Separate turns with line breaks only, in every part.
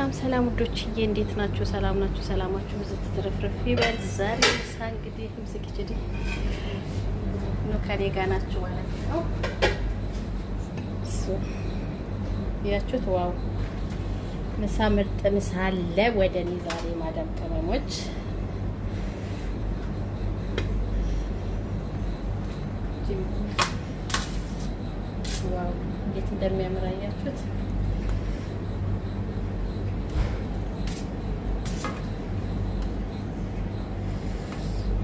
ሰላም ሰላም ውዶችዬ እንዴት ናችሁ? ሰላም ናችሁ? ሰላማችሁ ብዙ ትትረፍረፍ ይበል። ዛሬ ምሳ እንግዲህ ምስክችዲ ነው ከኔ ጋር ናችሁ ማለት ነው። ያችሁት ዋው ምሳ ምርጥ ምሳ አለ ወደ እኔ ዛሬ ማዳም ቅመሞች ዋው እንዴት እንደሚያምር አያችሁት?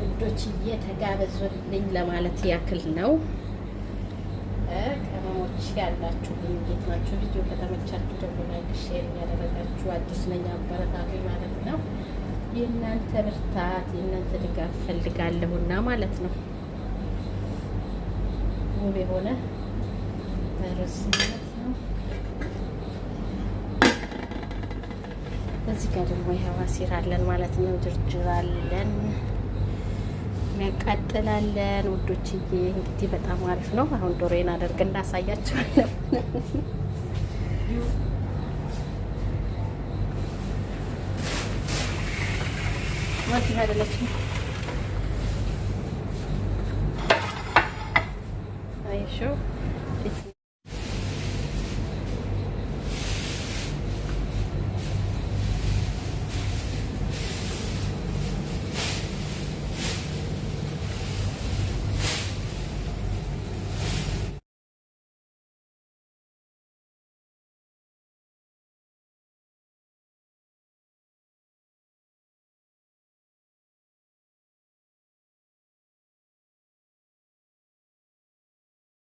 ውዶችዬ ተጋበዙልኝ ለማለት ያክል ነው። ቅመሞች ያላችሁ እንዴት ናችሁ? ቪዲዮ ከተመቻችሁ ደግሞ ላይክ ሼር እያደረጋችሁ አዲስ ነኝ አበረታቱኝ ማለት ነው። የእናንተ ብርታት የእናንተ ድጋፍ ፈልጋለሁና ማለት ነው። ውብ የሆነ ርዕስ ማለት ነው። እዚህ ጋር ደግሞ የሀዋሲር አለን ማለት ነው። ድርድር አለን ያቃጥላለን ውዶችዬ። እንግዲህ በጣም አሪፍ ነው። አሁን ዶሮዬን አደርግ እናሳያችኋለሁ። ማለት አይደለችም። አይሾ